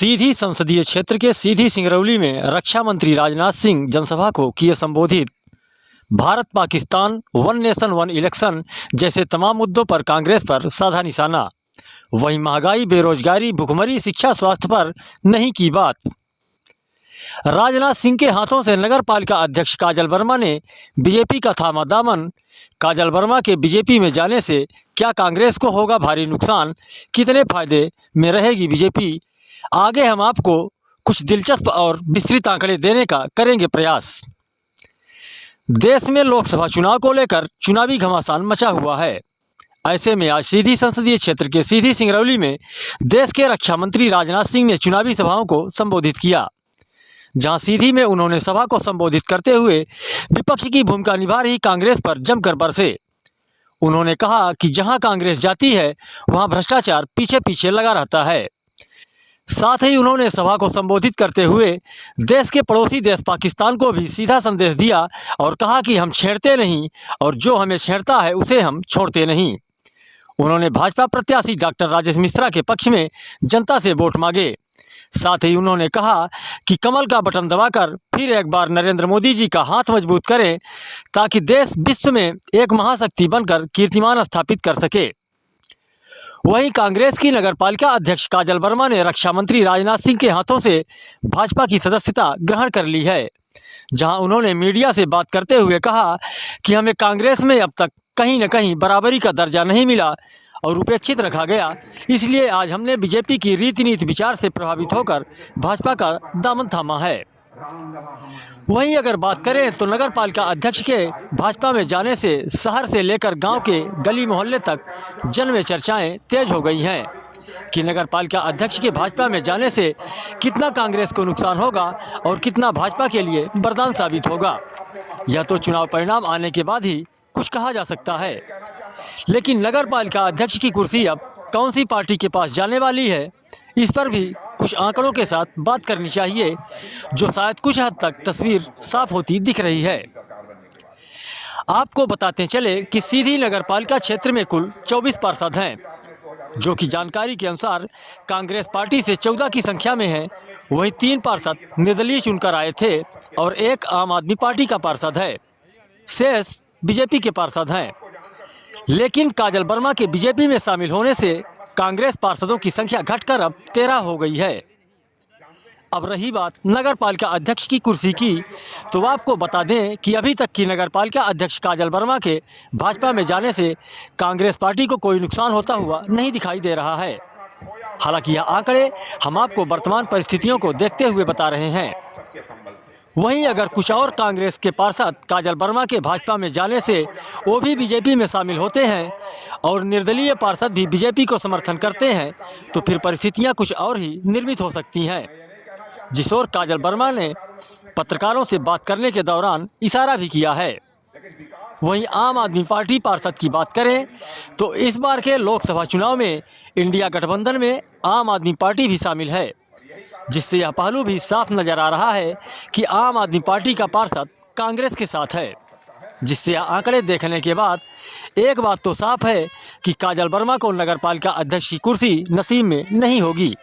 सीधी संसदीय क्षेत्र के सीधी सिंगरौली में रक्षा मंत्री राजनाथ सिंह जनसभा को किए संबोधित। Bharat Pakistan, one nation one election जैसे तमाम मुद्दों पर कांग्रेस पर साधा निशाना। वहीं महंगाई, बेरोजगारी, भुखमरी, शिक्षा, स्वास्थ्य पर नहीं की बात। राजनाथ सिंह के हाथों से नगर पालिका अध्यक्ष काजल वर्मा ने बीजेपी का थामा दामन। काजल वर्मा के बीजेपी में जाने से क्या कांग्रेस को होगा भारी नुकसान? कितने फायदे में रहेगी बीजेपी? आगे हम आपको कुछ दिलचस्प और विस्तृत आंकड़े देने का करेंगे प्रयास। देश में लोकसभा चुनाव को लेकर चुनावी घमासान मचा हुआ है। ऐसे में आज सीधी संसदीय क्षेत्र के सीधी सिंगरौली में देश के रक्षा मंत्री राजनाथ सिंह ने चुनावी सभाओं को संबोधित किया, जहां सीधी में उन्होंने सभा को संबोधित करते हुए विपक्ष की भूमिका निभा रही कांग्रेस पर जमकर बरसे। उन्होंने कहा कि जहां कांग्रेस जाती है वहां भ्रष्टाचार पीछे पीछे लगा रहता है। साथ ही उन्होंने सभा को संबोधित करते हुए देश के पड़ोसी देश पाकिस्तान को भी सीधा संदेश दिया और कहा कि हम छेड़ते नहीं और जो हमें छेड़ता है उसे हम छोड़ते नहीं। उन्होंने भाजपा प्रत्याशी डॉक्टर राजेश मिश्रा के पक्ष में जनता से वोट मांगे। साथ ही उन्होंने कहा कि कमल का बटन दबाकर फिर एक बार नरेंद्र मोदी जी का हाथ मजबूत करें ताकि देश विश्व में एक महाशक्ति बनकर कीर्तिमान स्थापित कर सके। वहीं कांग्रेस की नगरपालिका अध्यक्ष काजल वर्मा ने रक्षा मंत्री राजनाथ सिंह के हाथों से भाजपा की सदस्यता ग्रहण कर ली है, जहां उन्होंने मीडिया से बात करते हुए कहा कि हमें कांग्रेस में अब तक कहीं न कहीं बराबरी का दर्जा नहीं मिला और उपेक्षित रखा गया, इसलिए आज हमने बीजेपी की रीति नीति विचार से प्रभावित होकर भाजपा का दामन थामा है। वहीं अगर बात करें तो नगर पालिका अध्यक्ष के भाजपा में जाने से शहर से लेकर गांव के गली मोहल्ले तक जन में चर्चाएं तेज हो गई हैं कि नगर पालिका अध्यक्ष के भाजपा में जाने से कितना कांग्रेस को नुकसान होगा और कितना भाजपा के लिए वरदान साबित होगा। यह तो चुनाव परिणाम आने के बाद ही कुछ कहा जा सकता है, लेकिन नगर पालिका अध्यक्ष की कुर्सी अब कौन सी पार्टी के पास जाने वाली है, इस पर भी कुछ आंकड़ों के साथ बात करनी चाहिए, जो शायद कुछ हद तक तस्वीर साफ होती दिख रही है। आपको बताते चले कि सीधी नगर पालिका क्षेत्र में कुल 24 पार्षद हैं, जो कि जानकारी के अनुसार कांग्रेस पार्टी से 14 की संख्या में है। वहीं 3 पार्षद निर्दलीय चुनकर आए थे और एक आम आदमी पार्टी का पार्षद है, शेष बीजेपी के पार्षद हैं। लेकिन काजल वर्मा के बीजेपी में शामिल होने से कांग्रेस पार्षदों की संख्या घटकर अब 13 हो गई है। अब रही बात नगर पालिका अध्यक्ष की कुर्सी की, तो आपको बता दें कि अभी तक की नगर पालिका अध्यक्ष काजल वर्मा के भाजपा में जाने से कांग्रेस पार्टी को कोई नुकसान होता हुआ नहीं दिखाई दे रहा है। हालांकि यह आंकड़े हम आपको वर्तमान परिस्थितियों को देखते हुए बता रहे हैं। वहीं अगर कुछ और कांग्रेस के पार्षद काजल वर्मा के भाजपा में जाने से वो भी बीजेपी में शामिल होते हैं और निर्दलीय पार्षद भी बीजेपी को समर्थन करते हैं, तो फिर परिस्थितियां कुछ और ही निर्मित हो सकती हैं, जिस ओर काजल वर्मा ने पत्रकारों से बात करने के दौरान इशारा भी किया है। वहीं आम आदमी पार्टी पार्षद की बात करें तो इस बार के लोकसभा चुनाव में इंडिया गठबंधन में आम आदमी पार्टी भी शामिल है, जिससे यह पहलू भी साफ नजर आ रहा है कि आम आदमी पार्टी का पार्षद कांग्रेस के साथ है, जिससे आंकड़े देखने के बाद एक बात तो साफ है कि काजल वर्मा को नगर पालिका अध्यक्ष की कुर्सी नसीब में नहीं होगी।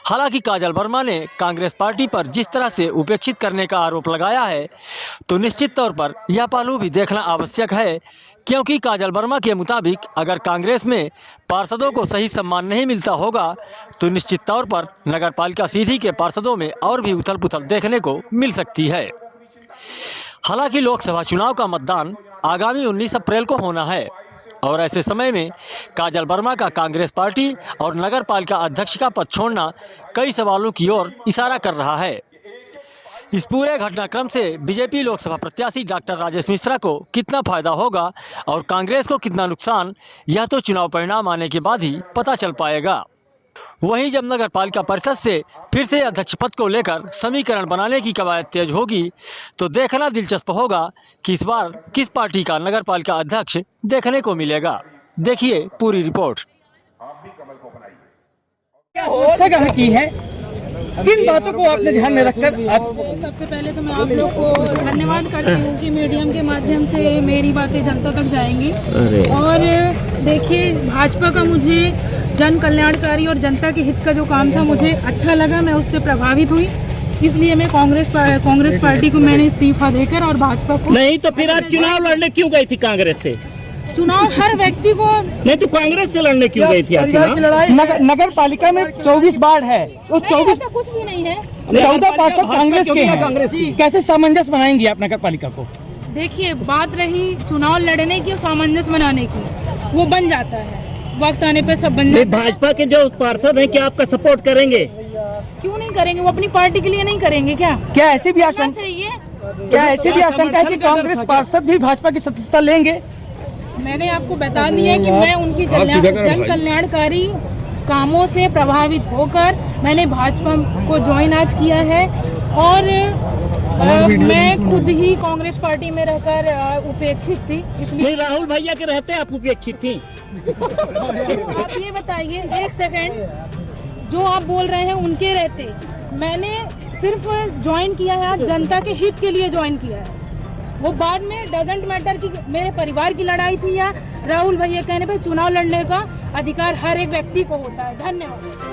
हालांकि काजल वर्मा ने कांग्रेस पार्टी पर जिस तरह से उपेक्षित करने का आरोप लगाया है, तो निश्चित तौर पर यह पहलू भी देखना आवश्यक है, क्योंकि काजल वर्मा के मुताबिक अगर कांग्रेस में पार्षदों को सही सम्मान नहीं मिलता होगा तो निश्चित तौर पर नगर पालिका सीधी के पार्षदों में और भी उथल पुथल देखने को मिल सकती है। हालांकि लोकसभा चुनाव का मतदान आगामी 19 अप्रैल को होना है और ऐसे समय में काजल वर्मा का कांग्रेस पार्टी और नगर पालिका अध्यक्ष का पद छोड़ना कई सवालों की ओर इशारा कर रहा है। इस पूरे घटनाक्रम से बीजेपी लोकसभा प्रत्याशी डॉक्टर राजेश मिश्रा को कितना फायदा होगा और कांग्रेस को कितना नुकसान, यह तो चुनाव परिणाम आने के बाद ही पता चल पाएगा। वहीं जब नगर पालिका परिषद से फिर से अध्यक्ष पद को लेकर समीकरण बनाने की कवायद तेज होगी, तो देखना दिलचस्प होगा कि इस बार किस पार्टी का नगर पालिका अध्यक्ष देखने को मिलेगा। देखिए पूरी रिपोर्ट। की है किन बातों को आपने ध्यान में रखकर सबसे पहले तो मैं आप लोग को धन्यवाद करती हूँ कि मीडियम के माध्यम से मेरी बातें जनता तक जाएंगी। और देखिए, भाजपा का मुझे जन कल्याणकारी और जनता के हित का जो काम था मुझे अच्छा लगा, मैं उससे प्रभावित हुई, इसलिए मैं कांग्रेस पार्टी को मैंने इस्तीफा देकर और भाजपा को नहीं तो फिर आप चुनाव लड़ने क्यों गई थी कांग्रेस से? चुनाव हर व्यक्ति को नहीं तो कांग्रेस से लड़ने क्यों गई थी आप चुनाव? नगर पालिका में 24 वार्ड है, उस 24 ऐसा कुछ भी नहीं है। 14 पार्षद कांग्रेस के कांग्रेस हैं। कैसे सामंजस्य बनाएंगी आप नगर पालिका को? देखिए, बात रही चुनाव लड़ने की और सामंजस्य बनाने की, वो बन जाता है, वक्त आने पे सब बन नहीं, जाता है। भाजपा के जो पार्षद हैं क्या आपका सपोर्ट करेंगे? क्यों नहीं करेंगे? वो अपनी पार्टी के लिए नहीं करेंगे क्या? क्या ऐसी भी करना आशंका चाहिए। है कि कांग्रेस पार्षद भी भाजपा की सदस्यता लेंगे? मैंने आपको बता दिया कि मैं उनकी जन कल्याणकारी कामों से प्रभावित होकर मैंने भाजपा को ज्वाइन आज किया है और मैं खुद ही कांग्रेस पार्टी में रहकर उपेक्षित थी, इसलिए नहीं, राहुल भैया के रहते आप उपेक्षित थी। आप ये बताइए, एक सेकंड, जो आप बोल रहे हैं उनके रहते मैंने सिर्फ ज्वाइन किया है, आज जनता के हित के लिए ज्वाइन किया है। वो बाद में डजेंट मैटर कि मेरे परिवार की लड़ाई थी या राहुल भैया कहने पे चुनाव लड़ने का अधिकार हर एक व्यक्ति को होता है। धन्यवाद।